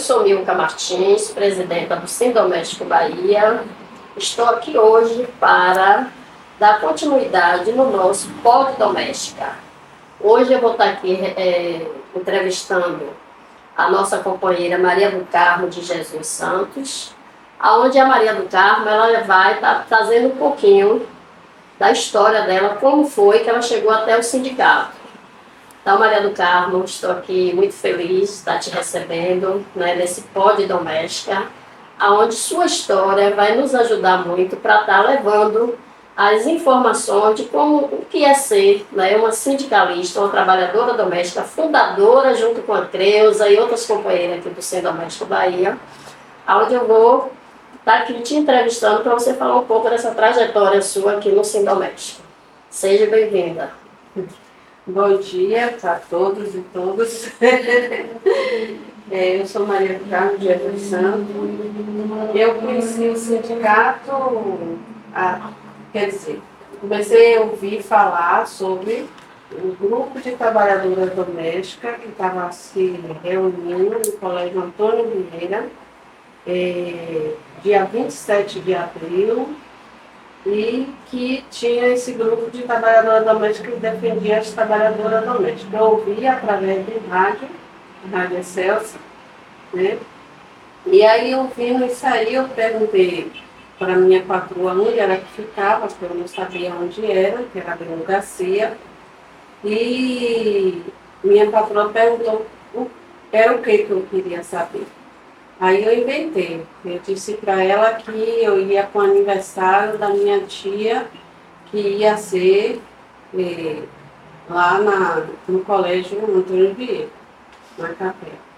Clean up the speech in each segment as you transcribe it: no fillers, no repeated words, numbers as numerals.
sou Milka Martins, presidenta do Sindoméstico Bahia. Estou aqui hoje para dar continuidade no nosso Pod Doméstica. Hoje eu vou estar aqui entrevistando a nossa companheira Maria do Carmo de Jesus Santos, onde a Maria do Carmo ela vai estar trazendo um pouquinho da história dela, como foi que ela chegou até o sindicato. Então, Maria do Carmo, estou aqui muito feliz de estar te recebendo, né, nesse Pod Doméstica, onde sua história vai nos ajudar muito para estar levando as informações de como o que é ser, né, uma sindicalista, uma trabalhadora doméstica, fundadora junto com a Creuza e outras companheiras aqui do Sindoméstico Bahia, onde eu vou estar aqui te entrevistando para você falar um pouco dessa trajetória sua aqui no Sindoméstico. Seja bem-vinda. Bom dia para todos e todas. Eu sou Maria do Carmo de Jesus Santos. Eu conheci o sindicato, comecei a ouvir falar sobre um grupo de trabalhadoras domésticas que estava se reunindo no Colégio Antônio Vieira, dia 27 de abril, e que tinha esse grupo de trabalhadoras domésticas que defendia as trabalhadoras domésticas. Eu ouvi através de rádio, Rádio Excelsior, né? E aí, ouvindo isso aí, eu perguntei para minha patroa onde era que ficava, porque eu não sabia onde era, que era Bruno Garcia. E minha patroa perguntou era o que eu queria saber. Aí eu inventei. Eu disse para ela que eu ia com o aniversário da minha tia, que ia ser lá no colégio Antônio Vieira, na Capela.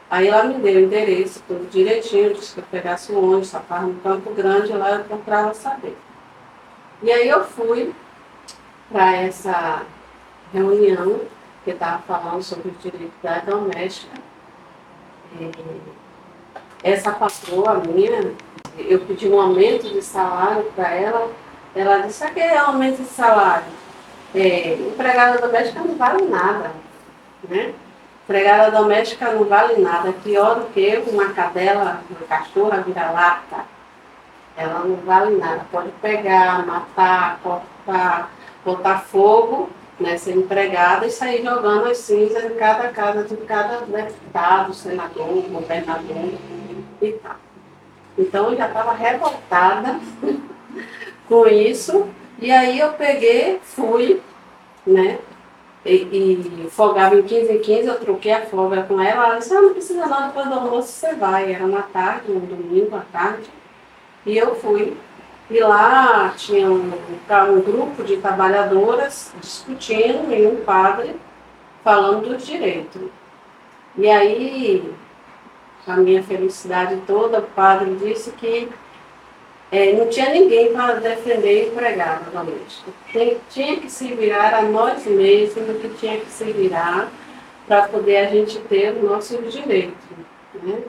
Aí ela me deu o endereço, tudo direitinho, disse que eu pegasse o ônibus, estava no Campo Grande, lá eu procurava saber. E aí eu fui para essa reunião, que estava falando sobre os direitos da doméstica. Essa patroa minha, eu pedi um aumento de salário para ela, ela disse, aquele aumento de salário, empregada doméstica não vale nada, né? Empregada doméstica não vale nada, pior do que uma cadela, uma cachorra vira-lata, ela não vale nada, pode pegar, matar, cortar, botar fogo nessa empregada e sair jogando as cinzas em cada casa de cada deputado, senador, governador e tal. Então eu já estava revoltada com isso, e aí eu peguei, fui, né? E folgava em 15 em 15, eu troquei a folga com ela. Ela disse, não precisa não, depois do almoço você vai. Era na tarde, um domingo à tarde, e eu fui. E lá tinha um grupo de trabalhadoras discutindo e um padre falando dos direitos. E aí, a minha felicidade toda, o padre disse que não tinha ninguém para defender a empregada doméstica. Tinha que se virar a nós mesmos, que tinha que se virar para poder a gente ter os nossos direitos, né?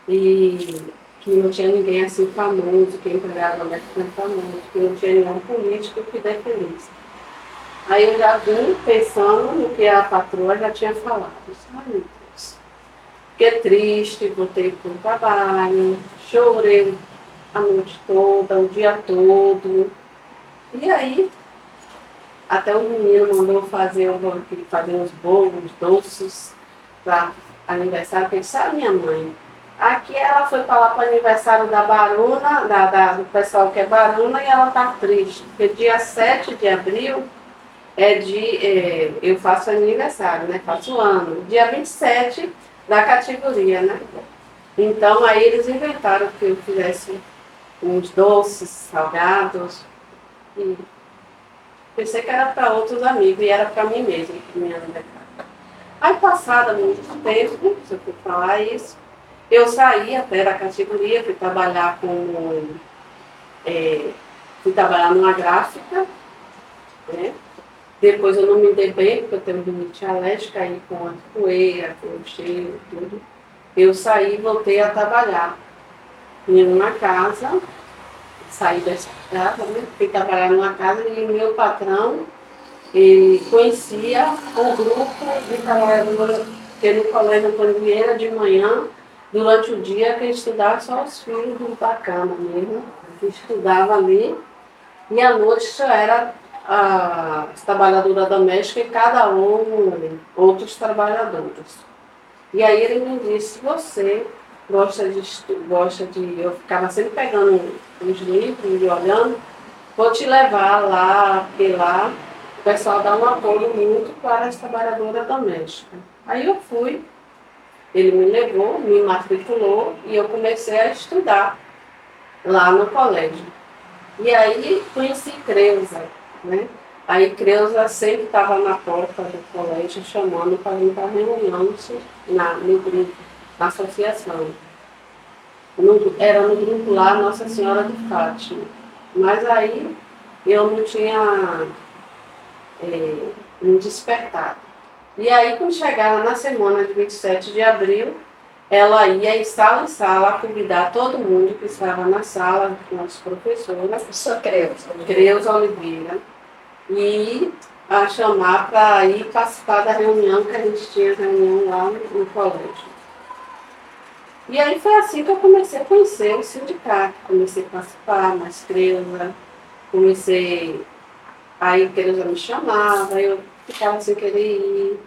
E que não tinha ninguém assim famoso, que a empregada doméstica não é famoso, que não tinha nenhum político que defendesse. Aí eu já vim pensando no que a patroa já tinha falado. Ai, meu Deus. Fiquei triste, voltei para o trabalho, chorei a noite toda, o dia todo. E aí, até o menino mandou fazer uns bolos doces para aniversário. Eu disse, minha mãe, aqui ela foi para lá para o aniversário da Baruna, do pessoal que é Baruna, e ela está triste, porque dia 7 de abril eu faço aniversário, né? Faço ano. Dia 27 da categoria, né? Então aí eles inventaram que eu fizesse uns doces, salgados, e pensei que era para outros amigos, e era para mim mesma, que minha aniversário. Aí passado muito tempo, se eu for falar isso, eu saí até da categoria, fui trabalhar numa gráfica, né? Depois eu não me dei bem, porque eu tenho rinite alérgica, aí com a poeira, com o cheiro, tudo. Eu saí e voltei a trabalhar. Ia numa casa, saí dessa casa, né? Fui trabalhar numa casa e meu patrão conhecia um grupo de trabalhadores, porque no colégio Antônio Vieira, de manhã, Durante o dia, quem estudava só os filhos da cama mesmo, que estudava ali, e à noite só era a trabalhadora doméstica e cada um outros trabalhadores. E aí ele me disse, você gosta de. Eu ficava sempre pegando os livros e olhando, vou te levar lá, porque lá o pessoal dá um apoio muito para as trabalhadoras domésticas. Aí eu fui, ele me levou, me matriculou e eu comecei a estudar lá no colégio. E aí conheci Creuza, né? Aí Creuza sempre estava na porta do colégio chamando para vir para reuniões no grupo, na associação. Era no grupo lá Nossa Senhora de Fátima. Mas aí eu não tinha me despertado. E aí, quando chegava na semana de 27 de abril, ela ia em sala convidar todo mundo que estava na sala, com as professoras, Sou Creuza. Creuza Oliveira, e a chamar para ir participar da reunião, que a gente tinha reunião lá no colégio. E aí foi assim que eu comecei a conhecer o sindicato, comecei a participar, mais Creuza, comecei, aí Creuza me chamava, eu ficava sem querer ir,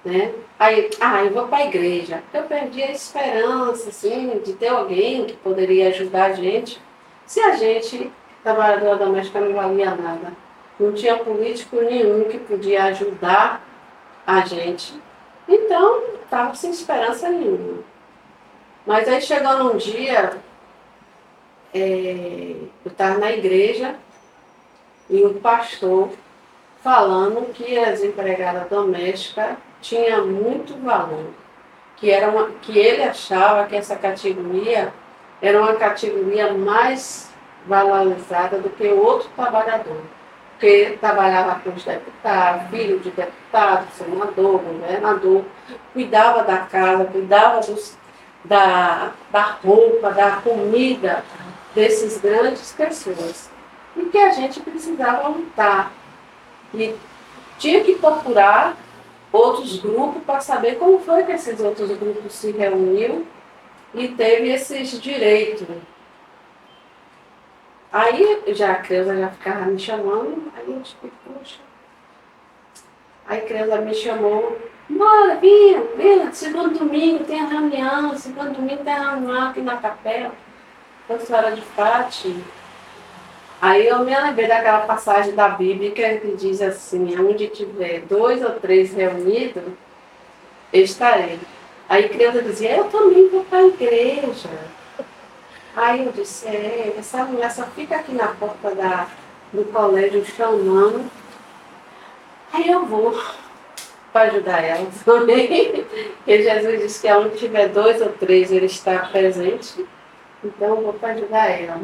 né? Aí, eu vou para a igreja. Eu perdi a esperança, assim, de ter alguém que poderia ajudar a gente, se a gente, trabalhadora doméstica, não valia nada. Não tinha político nenhum que podia ajudar a gente. Então, estava sem esperança nenhuma. Mas aí chegou num dia, eu estava na igreja e um pastor falando que as empregadas domésticas tinham muito valor, que ele achava que essa categoria era uma categoria mais valorizada do que o outro trabalhador, porque trabalhava com os deputados, filho de deputado, senador, governador, cuidava da casa, cuidava da roupa, da comida desses grandes pessoas. E que a gente precisava lutar. E tinha que procurar outros grupos para saber como foi que esses outros grupos se reuniram e teve esses direitos. Aí já a Creuza já ficava me chamando, aí eu disse, poxa. Aí a Creuza me chamou, bora, vinha, segundo domingo tem a reunião, segundo domingo tem a reunião aqui na capela, Nossa Senhora de Fátima. Aí eu me lembrei daquela passagem da Bíblia que diz assim, onde tiver 2 ou 3 reunidos, eu estarei. Aí Creuza dizia, eu também vou para a igreja. Aí eu disse, essa mulher só fica aqui na porta do colégio chamando. Aí eu vou para ajudar ela também. Porque Jesus disse que onde tiver 2 ou 3 ele está presente. Então eu vou para ajudar ela.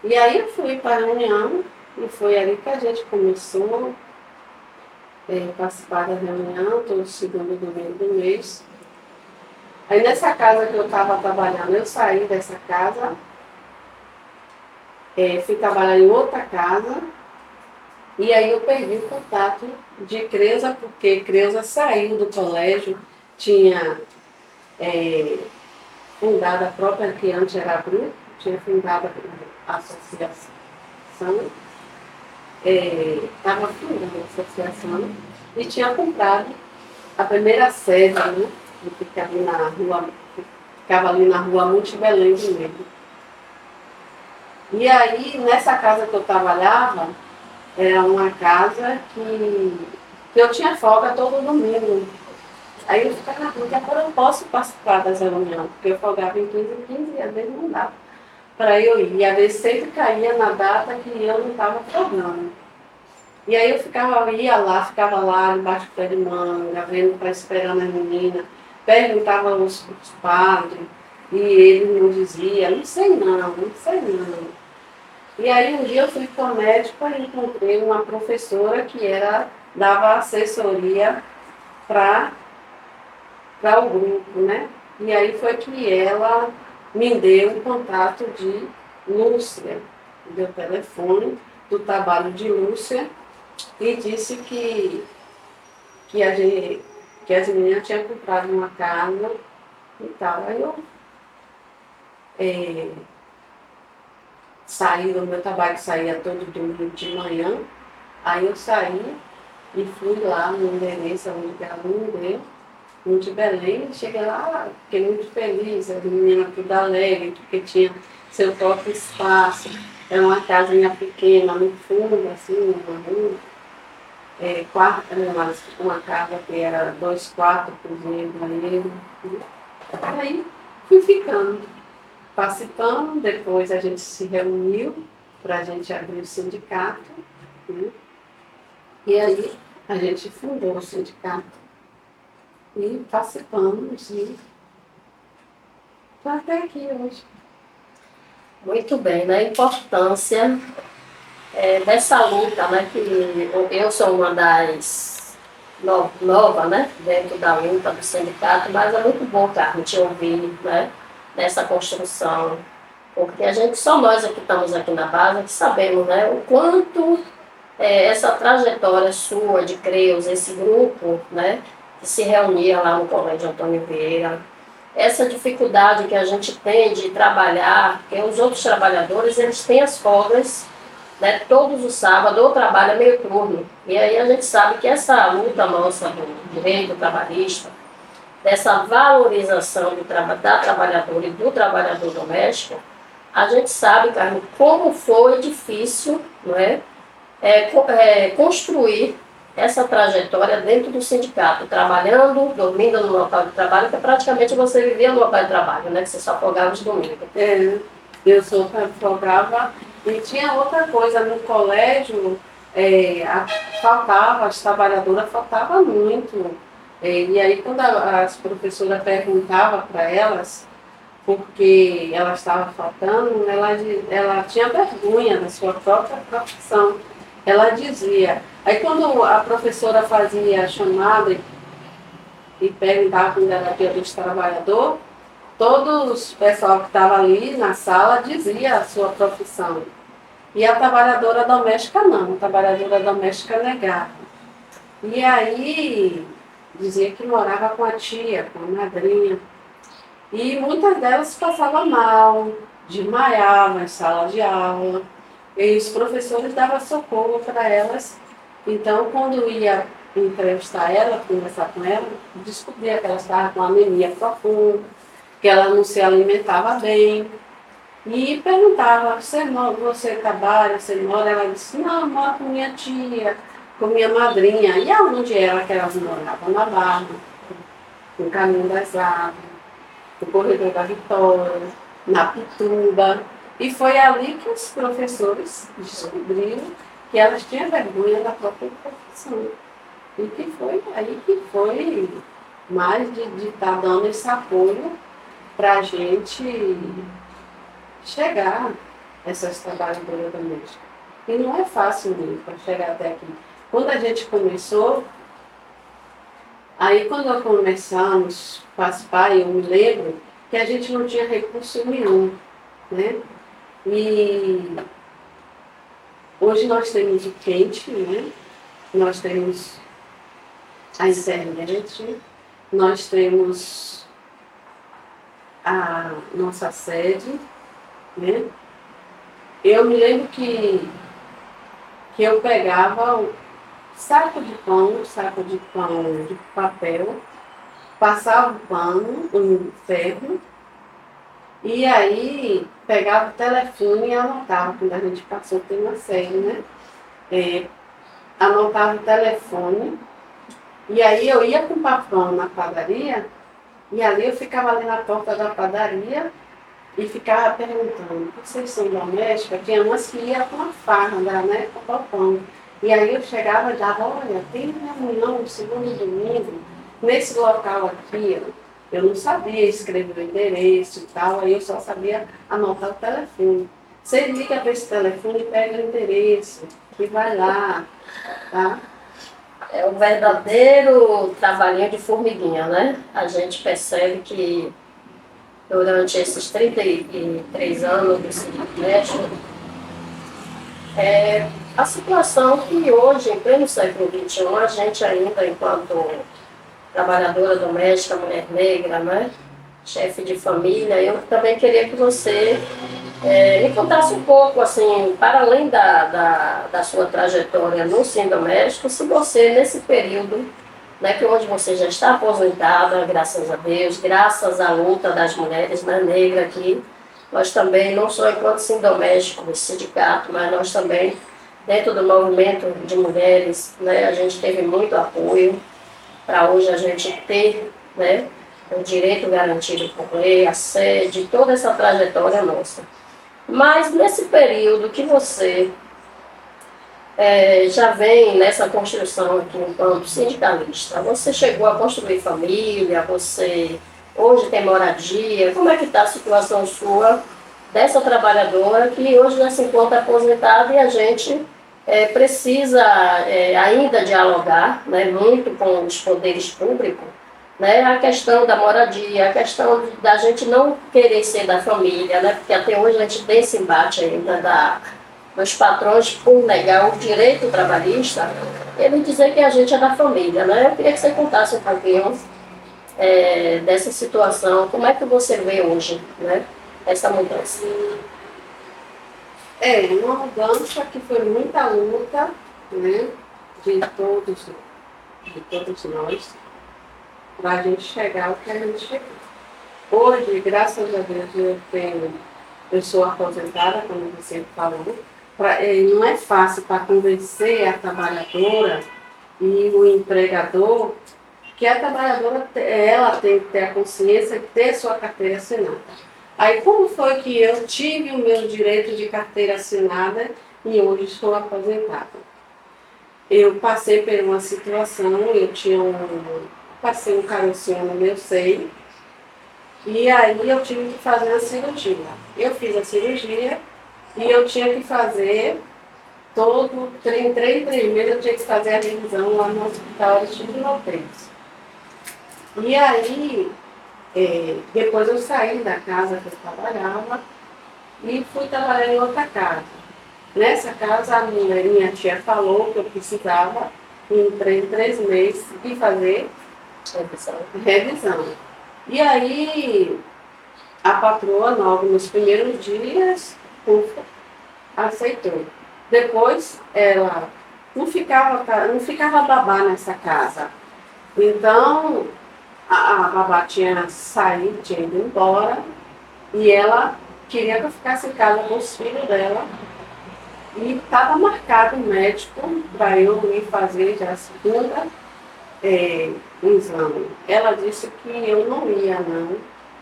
E aí eu fui para a reunião e foi ali que a gente começou a participar da reunião, todo segundo domingo do mês. Aí nessa casa que eu estava trabalhando, eu saí dessa casa, fui trabalhar em outra casa, e aí eu perdi o contato de Creuza, porque Creuza saiu do colégio, tinha fundado a própria, que antes era grupo, tinha fundado a associação, estava fundando a associação, e tinha comprado a primeira sede, né? Que ficava ali na rua Monte Belém do Meio. E aí, nessa casa que eu trabalhava, era uma casa que eu tinha folga todo domingo. Aí eu ficava na rua, agora eu posso participar das reuniões, porque eu folgava em 15 em 15 e às vezes não dava para eu ir. E às vezes sempre caía na data que eu não estava folgando. E aí eu ficava lá debaixo do pé de manga, esperando as meninas, perguntava aos padres, e ele não dizia, não sei não. E aí um dia eu fui para o médico e encontrei uma professora que dava assessoria para o grupo, né? E aí foi que ela me deu o contato de Lúcia, me deu o telefone do trabalho de Lúcia e disse que as meninas tinham comprado uma casa e tal. Aí eu saí do meu trabalho, que saía todo domingo de manhã. Aí eu saí e fui lá no endereço onde ela me deu, muito Belém. Cheguei lá, fiquei muito feliz, a menina tudo alegre, porque tinha seu próprio espaço. Era uma casinha pequena, no fundo, assim, uma rua. Uma casa que era 2 quartos, cozinha, banheiro. Né? Aí fui ficando, participando. Depois a gente se reuniu para a gente abrir o sindicato. Né? E aí a gente fundou o sindicato e participamos e estou até aqui hoje. Muito bem, né? A importância dessa luta, né? Que eu sou uma das nova, né? Dentro da luta do sindicato, mas é muito bom, Carmen, te ouvir, né? Nessa construção, porque a gente, só nós que estamos aqui na base, que sabemos, né? O quanto essa trajetória sua de Creus, esse grupo, né? Que se reunia lá no Colégio Antônio Vieira, essa dificuldade que a gente tem de trabalhar, porque os outros trabalhadores, eles têm as folgas, né, todos os sábados, ou trabalha meio turno. E aí a gente sabe que essa luta nossa do direito trabalhista, dessa valorização da trabalhadora e do trabalhador doméstico, a gente sabe, Carmen, como foi difícil, não é, construir essa trajetória dentro do sindicato, trabalhando, dormindo no local de trabalho, que praticamente você vivia no local de trabalho, né? Que você só folgava os domingos. Eu só folgava. E tinha outra coisa, no colégio, faltava, as trabalhadoras faltava muito. E aí quando as professoras perguntavam para elas porque elas estavam faltando, ela tinha vergonha da sua própria profissão. Ela dizia. Aí quando a professora fazia a chamada e perguntava quando era dia dos trabalhadores, todos o pessoal que estava ali na sala dizia a sua profissão. E a trabalhadora doméstica não, a trabalhadora doméstica negava. E aí dizia que morava com a tia, com a madrinha. E muitas delas passavam mal, desmaiavam em sala de aula. E os professores davam socorro para elas. Então, quando ia entrevistar ela, conversar com ela, descobria que ela estava com anemia profunda, que ela não se alimentava bem. E perguntava, você trabalha, você mora? Ela disse, não, eu moro com minha tia, com minha madrinha. E aonde era que elas moravam? Na Barra, no Caminho das Árvores, no Corredor da Vitória, na Pituba. E foi ali que os professores descobriram que elas tinham vergonha da própria profissão. E que foi aí que foi mais de estar dando esse apoio para a gente chegar a essas trabalhadoras domésticas. E não é fácil mesmo para chegar até aqui. Quando a gente começou, aí quando começamos a participar, eu me lembro que a gente não tinha recurso nenhum, né? E hoje nós temos o quente, né? Nós temos a internet, nós temos a nossa sede, né? Eu me lembro que eu pegava um saco de pão de papel, passava o pano, um ferro, e aí pegava o telefone e anotava, quando a gente passou, tem uma série, né? Anotava o telefone, e aí eu ia comprar pão na padaria, e ali eu ficava ali na porta da padaria e ficava perguntando, vocês são domésticas? Tinha umas que iam com a farda, né, comprar pão. E aí eu chegava e dava, olha, tem reunião no segundo domingo, nesse local aqui, eu não sabia escrever o endereço e tal, aí eu só sabia anotar o telefone. Você liga para esse telefone e pega o endereço e vai lá, tá? É um verdadeiro trabalhinho de formiguinha, né? A gente percebe que durante esses 33 anos do Sindicato Médico, a situação que hoje, em pleno século XXI, a gente ainda, enquanto trabalhadora doméstica, mulher negra, né? chefe de família, eu também queria que você me contasse um pouco, assim, para além da sua trajetória no ensino doméstico, se você, nesse período, né, que hoje você já está aposentada, graças a Deus, graças à luta das mulheres, né, negras aqui, nós também, não só enquanto ensino doméstico, sindicato, mas nós também, dentro do movimento de mulheres, né, a gente teve muito apoio para hoje a gente ter, né, o direito garantido por lei, a sede, toda essa trajetória nossa. Mas nesse período que você já vem nessa construção aqui enquanto sindicalista, você chegou a construir família, você hoje tem moradia, como é que está a situação sua dessa trabalhadora que hoje já se encontra aposentada e a gente precisa ainda dialogar, né, muito com os poderes públicos, né, a questão da moradia, a questão da gente não querer ser da família, né, porque até hoje a gente tem esse embate ainda dos patrões por negar o direito trabalhista, ele dizer que a gente é da família, né. Eu queria que você contasse um pouquinho dessa situação, como é que você vê hoje, né, essa mudança? Uma mudança que foi muita luta, né, de todos nós, para a gente chegar ao que a gente chegou. Hoje, graças a Deus, eu sou aposentada, como você sempre falou. Não é fácil para convencer a trabalhadora e o empregador que a trabalhadora ela tem que ter a consciência de ter sua carteira assinada. Aí como foi que eu tive o meu direito de carteira assinada e hoje estou aposentada? Eu passei por uma situação, passei um carocinho no meu seio, e aí eu tive que fazer a cirurgia. Eu fiz a cirurgia e eu tinha que fazer em 3 meses eu tinha que fazer a revisão lá no hospital Aristide Maltês. E aí, depois eu saí da casa que eu trabalhava e fui trabalhar em outra casa. Nessa casa, a minha tia falou que eu precisava, em 3 meses, de fazer revisão. E aí, a patroa, logo nos primeiros dias, aceitou. Depois, ela não ficava babá nessa casa. Então, a babá tinha saído, tinha ido embora, e ela queria que eu ficasse em casa com os filhos dela. E estava marcado um médico para eu ir fazer já a segunda exame. Ela disse que eu não ia, não.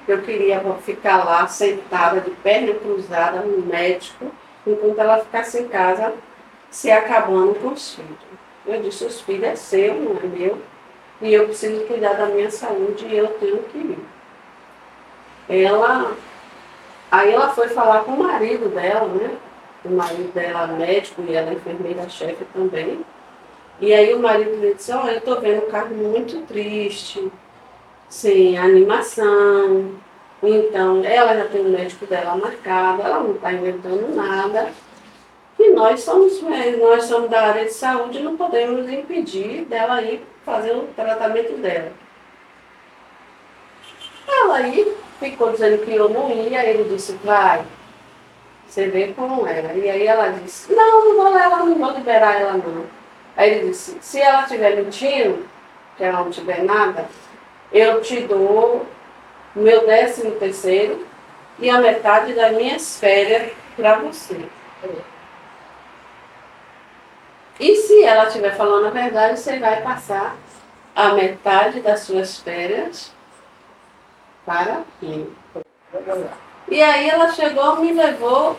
Eu queria ficar lá sentada, de perna cruzada, no médico, enquanto ela ficasse em casa, se acabando com os filhos. Eu disse, os filhos é seu, não é meu, e eu preciso cuidar da minha saúde e eu tenho que ir. Aí ela foi falar com o marido dela, né? O marido dela é médico e ela é enfermeira-chefe também. E aí o marido dele disse, eu estou vendo o Carlos muito triste, sem animação. Então, ela já tem o médico dela marcado, ela não está inventando nada. E nós somos da área de saúde e não podemos impedir dela ir fazer o tratamento dela. Ela aí ficou dizendo que eu não ia, ele disse, vai, você vê como era. E aí ela disse, não vou liberar ela não. Aí ele disse, se ela estiver mentindo, que ela não tiver nada, eu te dou o meu 13º e a metade das minhas férias para você. E se ela estiver falando a verdade, você vai passar a metade das suas férias para mim. E aí ela chegou, me levou,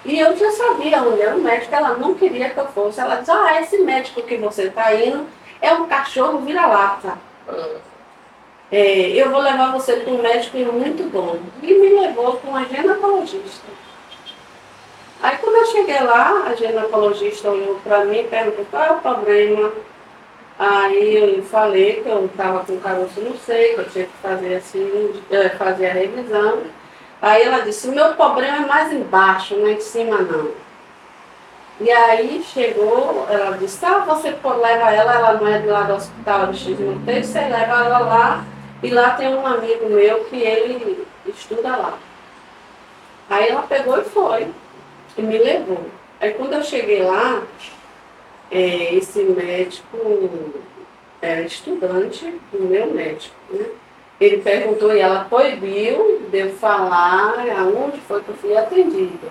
e eu já sabia onde era o médico, ela não queria que eu fosse. Ela disse, esse médico que você está indo é um cachorro vira-lata. Eu vou levar você para um médico muito bom. E me levou para uma ginecologista. Aí quando eu cheguei lá, a ginecologista olhou para mim e perguntou qual é o problema. Aí eu falei que eu estava com caroço no seio, que eu tinha que fazer fazer a revisão. Aí ela disse, o meu problema é mais embaixo, não é em cima não. E aí chegou, ela disse, você leva ela não é do lado do hospital de X, você leva ela lá E lá tem um amigo meu que ele estuda lá. Aí ela pegou e foi, e me levou. Aí quando eu cheguei lá, esse médico era estudante do meu médico, né? Ele perguntou e ela proibiu de eu falar aonde foi que eu fui atendida.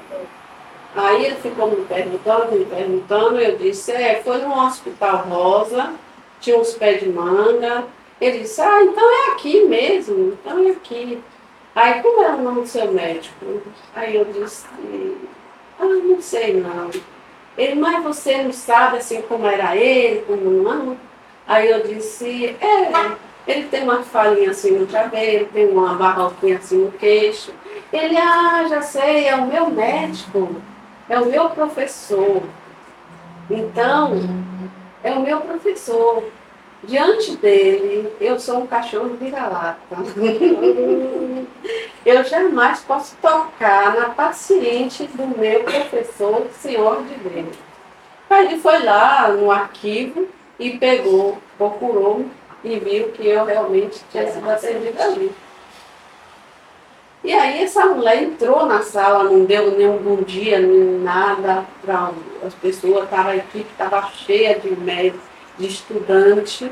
Aí ele ficou me perguntando, eu disse, foi no Hospital Rosa, tinha uns pés de manga. Ele disse, então é aqui mesmo, então é aqui. Aí como é o nome do seu médico? Aí eu disse, não sei não. Ele, mas você não sabe assim como era ele, como não? Aí eu disse, ele tem uma falinha assim no cabelo, tem uma barroquinha assim no queixo. Ele, já sei, é o meu médico, é o meu professor. Então, é o meu professor. Diante dele, eu sou um cachorro vira-lata. Eu jamais posso tocar na paciente do meu professor, senhor de Deus. Aí ele foi lá no arquivo e pegou, procurou e viu que eu realmente tinha sido atendida ali. E aí essa mulher entrou na sala, não deu nenhum bom dia, nem nada para as pessoas, a equipe estava cheia de médicos, de estudantes.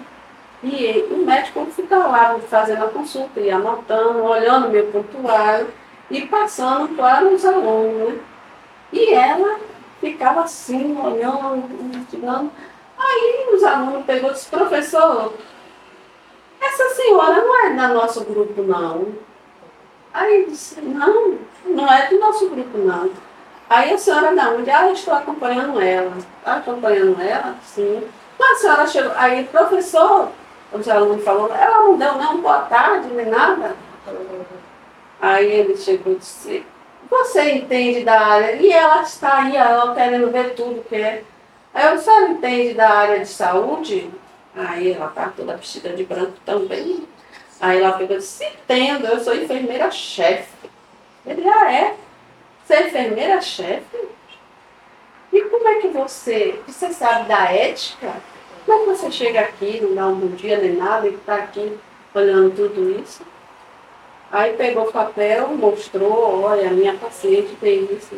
E o médico fica lá fazendo a consulta, e anotando, olhando meu prontuário e passando para os alunos, né? E ela ficava assim, olhando, investigando. Aí os alunos pegou e disse, professor, essa senhora não é do nosso grupo, não. Aí eu disse, não, não é do nosso grupo, não. Aí a senhora da onde? Eu estou acompanhando ela. Está acompanhando ela? Sim. Mas a senhora chegou. Aí, professor, os alunos falaram, ela não deu nem boa tarde, nem nada. Aí ele chegou e disse, você entende da área? E ela está aí, ela querendo ver tudo que é. Aí eu disse, ela entende da área de saúde? Aí ela está toda vestida de branco também. Aí ela pegou e disse, entendo, eu sou enfermeira-chefe. Ele, é? Você é enfermeira-chefe? E como é que você sabe da ética? Como é que você chega aqui, não dá um bom dia nem nada, e está aqui olhando tudo isso? Aí pegou o papel, mostrou, olha, a minha paciente tem isso,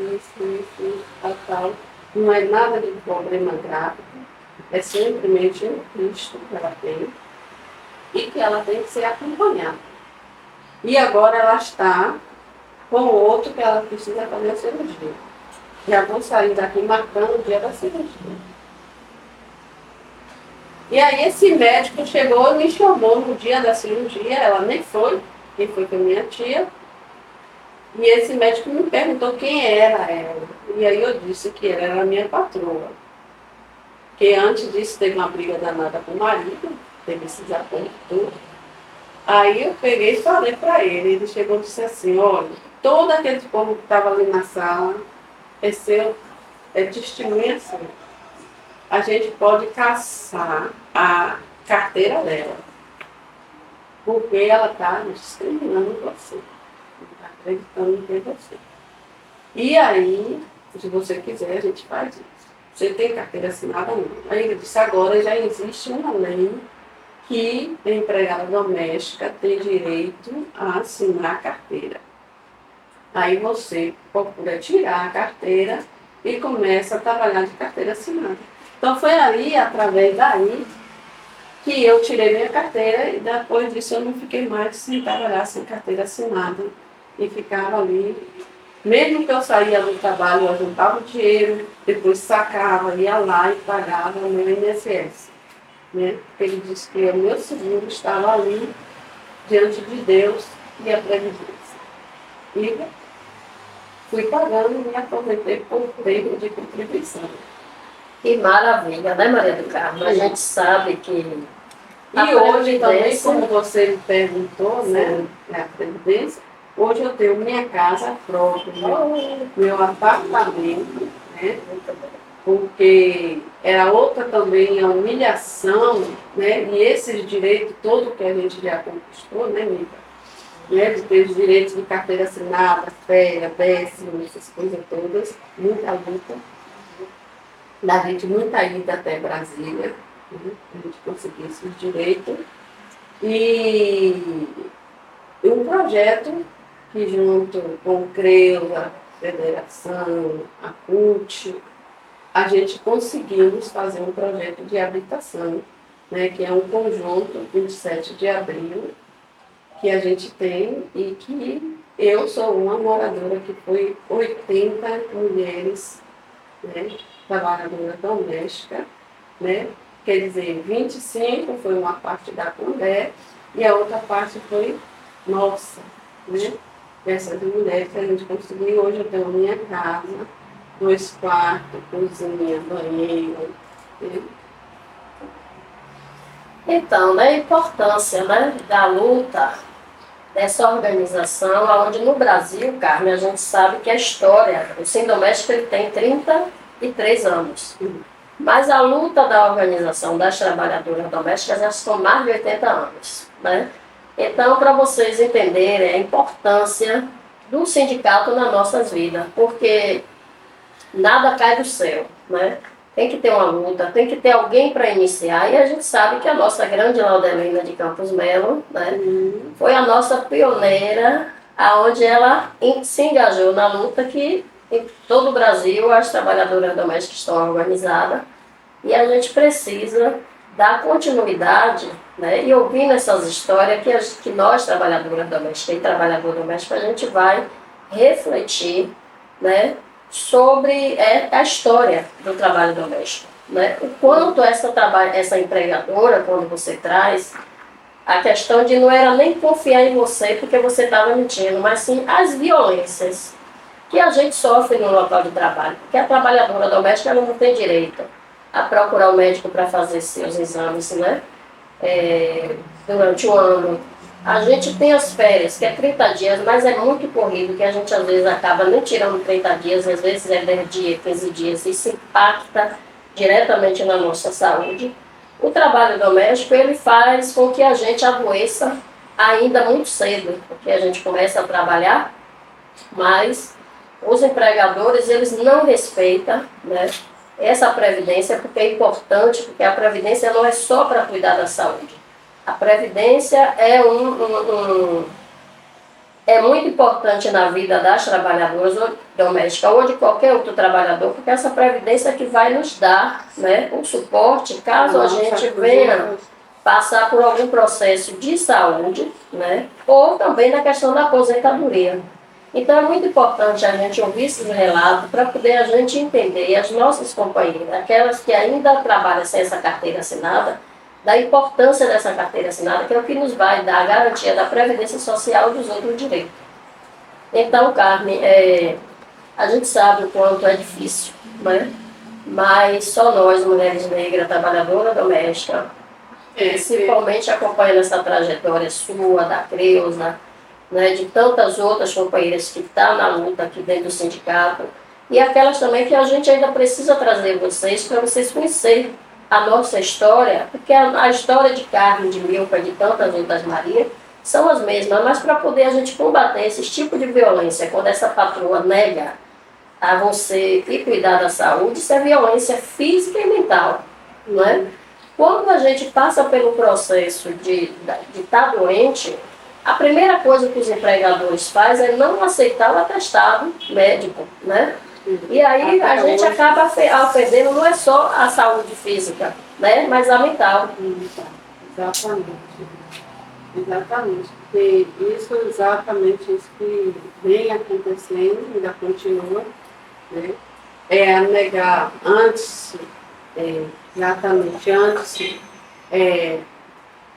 tal. Não é nada de problema grave, é simplesmente um Cristo que ela tem e que ela tem que ser acompanhada. E agora ela está com outro que ela precisa fazer a cirurgia. Já vou sair daqui marcando o dia da cirurgia. E aí esse médico chegou e me chamou no dia da cirurgia, ela nem foi, quem foi com a minha tia. E esse médico me perguntou quem era ela. E aí eu disse que ela era a minha patroa. Que antes disso teve uma briga danada com o marido, teve esses apoios todos. Aí eu peguei e falei para ele, ele chegou e disse assim, olha, todo aquele povo que estava ali na sala é testemunha assim. A gente pode caçar a carteira dela, porque ela está discriminando você, não está acreditando em quem você. E aí, se você quiser, a gente faz isso. Você tem carteira assinada? Não. Aí ele disse, agora já existe uma lei que a empregada doméstica tem direito a assinar a carteira. Aí você procura tirar a carteira e começa a trabalhar de carteira assinada. Então foi aí, através daí, que eu tirei minha carteira e depois disso eu não fiquei mais sem trabalhar sem carteira assinada. E ficava ali. Mesmo que eu saía do trabalho, eu juntava o dinheiro, depois sacava, ia lá e pagava o meu INSS. Né? Ele disse que o meu seguro estava ali, diante de Deus e a Previdência. E fui pagando e me aposentei por tempo de contribuição. Que maravilha, né, Maria do Carmo? A gente sabe que E hoje também, como você me perguntou, né, a Previdência, hoje eu tenho minha casa própria, meu apartamento, né, porque era outra também a humilhação, né, e esses direitos todos que a gente já conquistou, né, Mica? Né, de ter os direitos de carteira assinada, férias, décimo, essas coisas todas, muita luta, da gente muita ida até Brasília, né, a gente conseguir esses direitos. E um projeto que junto com o CREU, a Federação, a CUT, a gente conseguimos fazer um projeto de habitação, né, que é um conjunto 27 de abril, que a gente tem e que eu sou uma moradora que foi 80 mulheres, né, trabalhadora doméstica, né, quer dizer, 25 foi uma parte da Condé e a outra parte foi nossa, né, dessas mulheres que a gente conseguiu. Hoje eu tenho minha casa, 2 quartos, cozinha, banheiro, né? Então, né, a importância, né, da luta dessa organização, onde no Brasil, Carmen, a gente sabe que a história, o Sem Doméstico ele tem 33 anos. Mas a luta da organização das trabalhadoras domésticas já são mais de 80 anos. Né? Então, para vocês entenderem a importância do sindicato nas nossas vidas, porque nada cai do céu. Né? Tem que ter uma luta, tem que ter alguém para iniciar, e a gente sabe que a nossa grande Laudelina de Campos Melo, né, foi a nossa pioneira, aonde ela se engajou na luta que em todo o Brasil as trabalhadoras domésticas estão organizadas, e a gente precisa dar continuidade, né, e ouvindo essas histórias que nós, trabalhadoras domésticas e trabalhador doméstico, a gente vai refletir, né, sobre a história do trabalho doméstico. Né? O quanto essa empregadora, quando você traz, a questão de não era nem confiar em você porque você estava mentindo, mas sim as violências que a gente sofre no local de trabalho. Porque a trabalhadora doméstica ela não tem direito a procurar o médico para fazer seus exames, né? Durante o ano. A gente tem as férias, que é 30 dias, mas é muito corrido, que a gente às vezes acaba nem tirando 30 dias, às vezes é 10 dias, 15 dias, isso impacta diretamente na nossa saúde. O trabalho doméstico, ele faz com que a gente adoeça ainda muito cedo, porque a gente começa a trabalhar, mas os empregadores, eles não respeitam, né, essa previdência, porque é importante, porque a previdência não é só para cuidar da saúde. A previdência é muito importante na vida das trabalhadoras domésticas ou de qualquer outro trabalhador, porque essa previdência é que vai nos dar, né, o suporte caso a gente venha passar por algum processo de saúde, né, ou também na questão da aposentadoria. Então é muito importante a gente ouvir esses relatos para poder a gente entender, e as nossas companheiras, aquelas que ainda trabalham sem essa carteira assinada, da importância dessa carteira assinada, que é o que nos vai dar a garantia da previdência social e dos outros direitos. Então, Carmen, a gente sabe o quanto é difícil, né? Mas só nós, mulheres negras, trabalhadoras domésticas, principalmente acompanhando essa trajetória sua, da Creuza, né, de tantas outras companheiras que estão na luta aqui dentro do sindicato, e aquelas também que a gente ainda precisa trazer vocês, para vocês conhecerem a nossa história, porque a história de Carmen, de Milka, de tantas outras Maria, são as mesmas, mas para poder a gente combater esse tipo de violência, quando essa patroa nega a você e cuidar da saúde, isso é violência física e mental, não é? Quando a gente passa pelo processo de estar doente, a primeira coisa que os empregadores fazem é não aceitar o atestado médico, né? E aí a gente acaba perdendo não é só a saúde física, né? Mas a mental. Exatamente. Exatamente. Porque isso é exatamente isso que vem acontecendo, ainda continua, né? É negar antes, exatamente antes,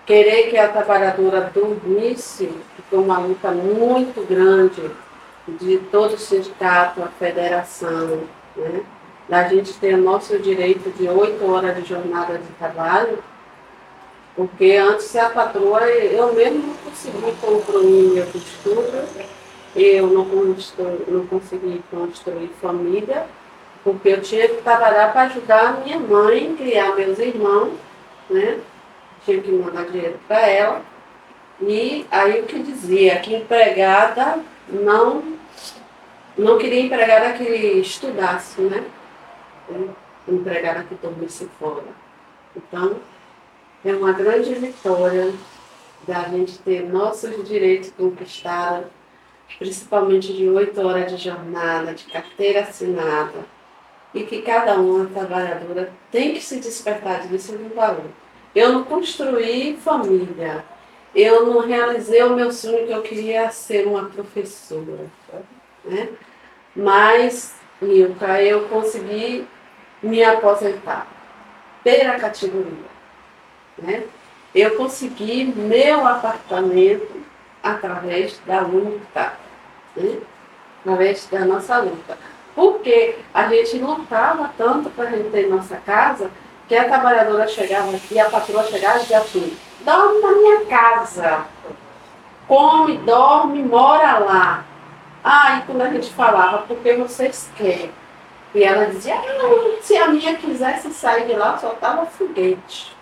querer que a trabalhadora dormisse, que foi uma luta muito grande de todo o sindicato, a federação, né? Da gente ter o nosso direito de 8 horas de jornada de trabalho, porque antes a patroa, eu mesmo não consegui concluir meu estudo, eu não consegui construir família, porque eu tinha que trabalhar para ajudar a minha mãe, criar meus irmãos, né? Tinha que mandar dinheiro para ela. E aí o que dizia? Que empregada não queria empregada que estudasse, né? Empregada que dormisse fora. Então, é uma grande vitória da gente ter nossos direitos conquistados, principalmente de 8 horas de jornada, de carteira assinada, e que cada uma trabalhadora tem que se despertar disso de valor. Eu não construí família, eu não realizei o meu sonho que eu queria ser uma professora, né? Mas, Nilka, eu consegui me aposentar pela categoria, né? Eu consegui meu apartamento através da luta, né? Através da nossa luta. Porque a gente lutava tanto para a gente ter nossa casa, que a trabalhadora chegava aqui, a patroa chegava e dizia assim, dorme na minha casa, come, dorme, mora lá. Ah, e quando a gente falava, porque vocês querem? E ela dizia, ah, se a minha quisesse sair de lá, soltava foguete.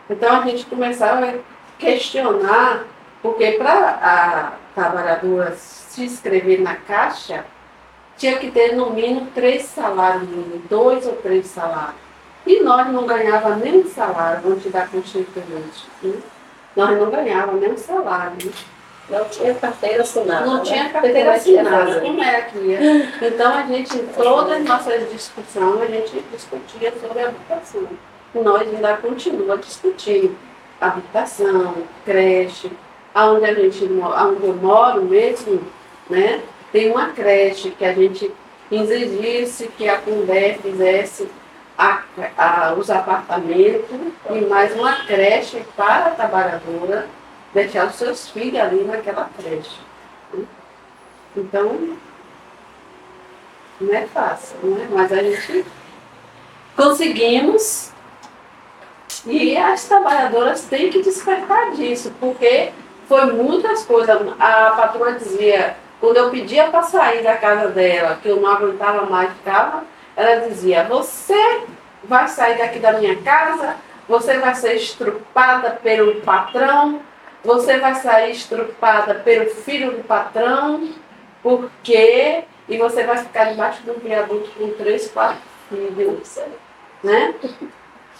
Então a gente começava a questionar, porque para a trabalhadora se inscrever na Caixa, tinha que ter no mínimo 3 salários, 2 ou 3 salários. E nós não ganhávamos nem um salário, vamos te dar constituinte. Nós não ganhávamos nem um salário. Né? Não tinha carteira assinada. Não né? tinha carteira assinada, Como como é aqui. Então a gente, em todas as nossas discussões, a gente discutia sobre a habitação. E nós ainda continuamos discutindo habitação, creche, onde eu moro mesmo, né? Tem uma creche que a gente exigisse que a Fundeb fizesse os apartamentos e mais uma creche para a trabalhadora deixar os seus filhos ali naquela creche. Né? Então, não é fácil, né? Mas a gente conseguimos e as trabalhadoras têm que despertar disso, porque foi muitas coisas. A patroa dizia, quando eu pedia para sair da casa dela, que eu não aguentava mais ficar, ela dizia, você vai sair daqui da minha casa, você vai ser estrupada pelo patrão, você vai sair estrupada pelo filho do patrão, porque e você vai ficar debaixo de um viaduto com 3, 4 filhos, né?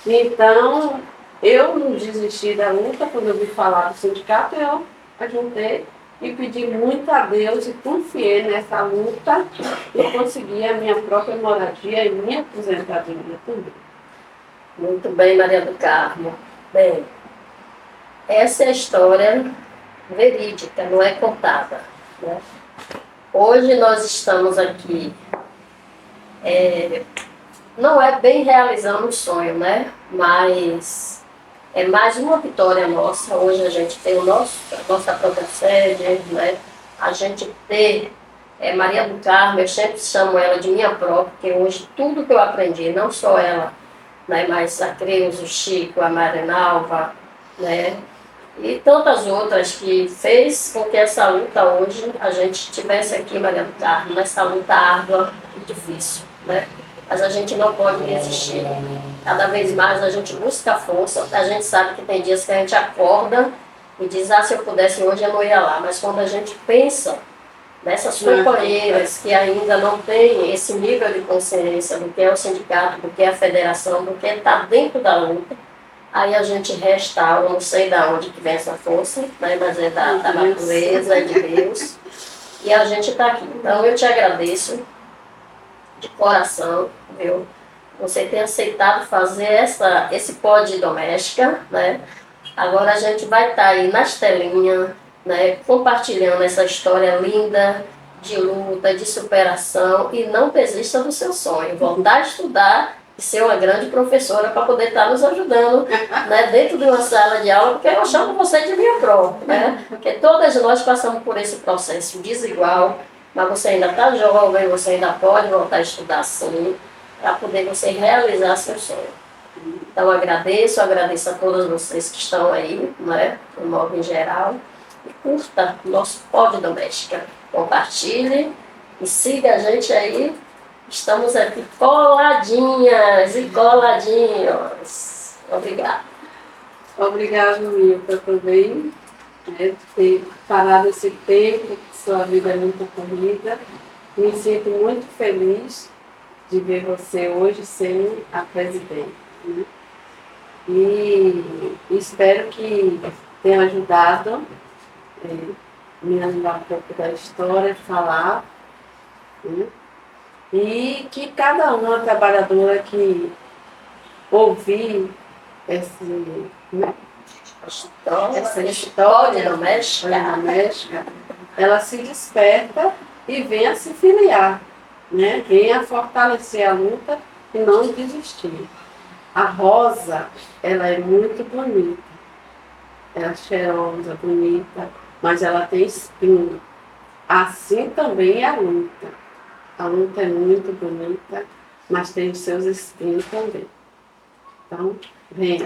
Então, eu não desisti da luta, quando eu vi falar do sindicato, eu ajuntei e pedi muito a Deus e confiei nessa luta e consegui a minha própria moradia e minha aposentadoria também. Muito bem, Maria do Carmo. Bem, essa é a história verídica, não é contada. Né? Hoje nós estamos aqui, não é bem realizando um sonho, né? Mas é mais uma vitória nossa. Hoje a gente tem a nossa própria sede, né? A gente ter Maria do Carmo, eu sempre chamo ela de minha própria, porque hoje tudo que eu aprendi, não só ela, né? Mas a Creuza, o Chico, a Marinalva, né? E tantas outras que fez com que essa luta hoje a gente estivesse aqui, Maria do Carmo, nessa luta árdua e difícil, né? Mas a gente não pode desistir. Cada vez mais a gente busca força, a gente sabe que tem dias que a gente acorda e diz, ah, se eu pudesse hoje eu não ia lá. Mas quando a gente pensa nessas companheiras que ainda não têm esse nível de consciência do que é o sindicato, do que é a federação, do que é estar dentro da luta, aí a gente restaura, não sei de onde que vem essa força, né, mas é da natureza, é de Deus, e a gente está aqui. Então eu te agradeço de coração, viu? Você ter aceitado fazer esse pod doméstica, né? Agora a gente vai estar aí nas telinhas, né, compartilhando essa história linda de luta, de superação, e não desista do seu sonho. Voltar a estudar e ser uma grande professora para poder estar nos ajudando, né, dentro de uma sala de aula, porque eu chamo você de minha própria, né? Porque todas nós passamos por esse processo desigual, mas você ainda está jovem, você ainda pode voltar a estudar sim, para poder você realizar seu sonho. Então agradeço a todas vocês que estão aí, né, no modo em geral, e curta o nosso pod doméstica, compartilhe e siga a gente aí, estamos aqui coladinhas e coladinhos. Obrigada. Obrigada, Milka, também, né, por ter parado esse tempo, que sua vida é muito corrida. Me sinto muito feliz de ver você hoje sendo a presidente. Né? E espero que tenha ajudado, me ajudar um pouco da história, falar, né? E que cada uma trabalhadora que ouvir né, essa história doméstica, ela se desperta e venha se filiar, né? Venha fortalecer a luta e não desistir. A rosa, ela é muito bonita, ela é cheirosa, bonita, mas ela tem espinho. Assim também é a luta. A luta é muito bonita, mas tem os seus espinhos também. Então, venha.